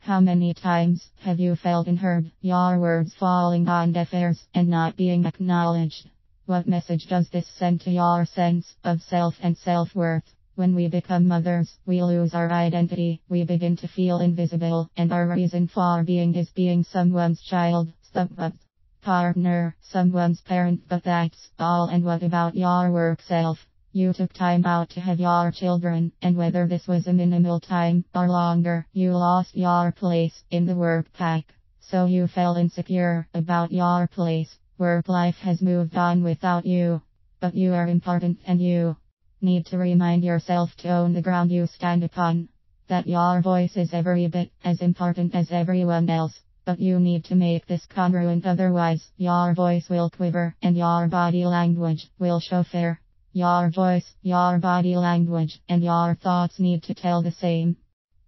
How many times have you felt and heard your words falling on deaf ears and not being acknowledged? What message does this send to your sense of self and self-worth? When we become mothers, we lose our identity, we begin to feel invisible, and our reason for being is being someone's child, someone's partner, someone's parent. But that's all. And what about your work self? You took time out to have your children, and whether this was a minimal time or longer, you lost your place in the work pack. So you felt insecure about your place. Work life has moved on without you. But you are important, and you need to remind yourself to own the ground you stand upon. That your voice is every bit as important as everyone else. But you need to make this congruent, otherwise your voice will quiver and your body language will show fear. Your voice, your body language, and your thoughts need to tell the same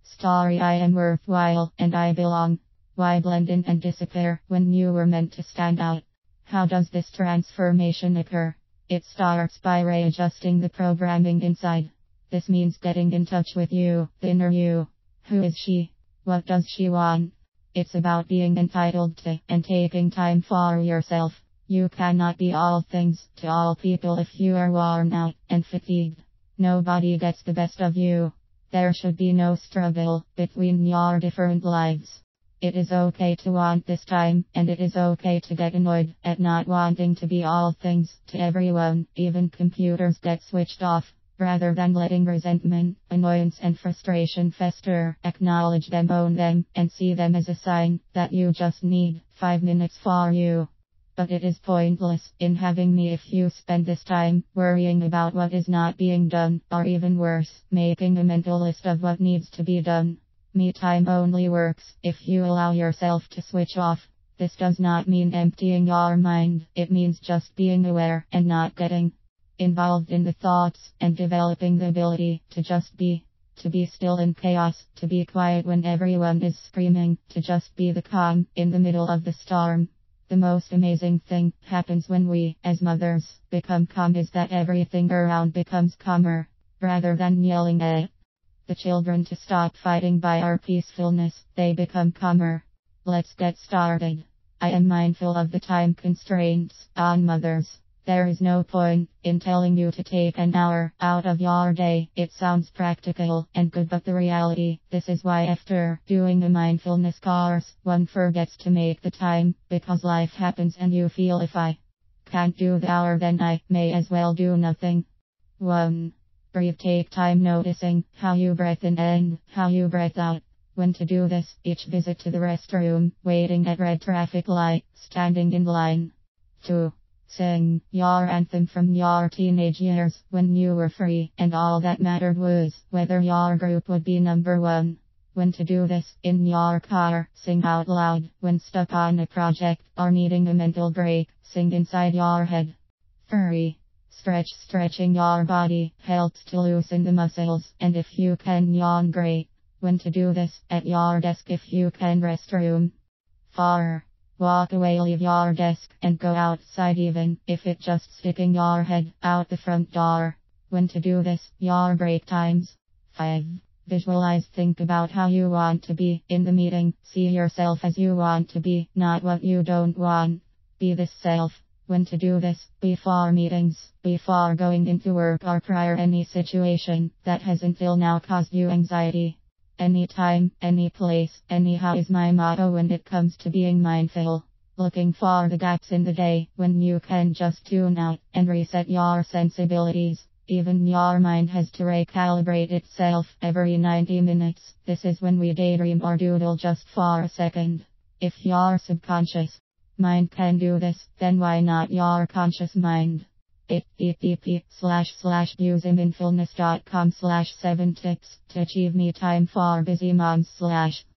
story. I am worthwhile and I belong. Why blend in and disappear when you were meant to stand out? How does this transformation occur? It starts by readjusting the programming inside. This means getting in touch with you, the inner you. Who is she? What does she want? It's about being entitled to and taking time for yourself. You cannot be all things to all people if you are worn out and fatigued. Nobody gets the best of you. There should be no struggle between your different lives. It is okay to want this time, and it is okay to get annoyed at not wanting to be all things to everyone. Even computers get switched off. Rather than letting resentment, annoyance, and frustration fester, acknowledge them, own them, and see them as a sign that you just need 5 minutes for you. But it is pointless in having me if you spend this time worrying about what is not being done, or even worse, making a mental list of what needs to be done. Me time only works if you allow yourself to switch off. This does not mean emptying your mind, it means just being aware and not getting involved in the thoughts, and developing the ability to just be. To be still in chaos, to be quiet when everyone is screaming, to just be the calm in the middle of the storm. The most amazing thing happens when we, as mothers, become calm is that everything around becomes calmer. Rather than yelling at the children to stop fighting by our peacefulness, they become calmer. Let's get started. I am mindful of the time constraints on mothers. There is no point in telling you to take an hour out of your day. It sounds practical and good, but the reality, this is why after doing a mindfulness course, one forgets to make the time, because life happens and you feel if I can't do the hour then I may as well do nothing. 1. Breathe. Take time noticing how you breathe in and how you breathe out. When to do this, each visit to the restroom, waiting at red traffic light, standing in line. 2. Sing your anthem from your teenage years when you were free and all that mattered was whether your group would be number one. When to do this, in your car, sing out loud. When stuck on a project or needing a mental break, sing inside your head. 3. Stretching your body helps to loosen the muscles, and if you can yawn, great. When to do this, at your desk if you can. Restroom. 4. Walk away, leave your desk, and go outside even if it's just sticking your head out the front door. When to do this, your break times. 5. Visualize, think about how you want to be in the meeting. See yourself as you want to be, not what you don't want. Be this self. When to do this, before meetings, before going into work, or prior any situation that has until now caused you anxiety. Anytime, any place, anyhow is my motto when it comes to being mindful. Looking for the gaps in the day when you can just tune out and reset your sensibilities. Even your mind has to recalibrate itself every 90 minutes. This is when we daydream or doodle just for a second. If your subconscious mind can do this, then why not your conscious mind? http://usingmindfulness.com/7 tips to achieve me time for busy moms /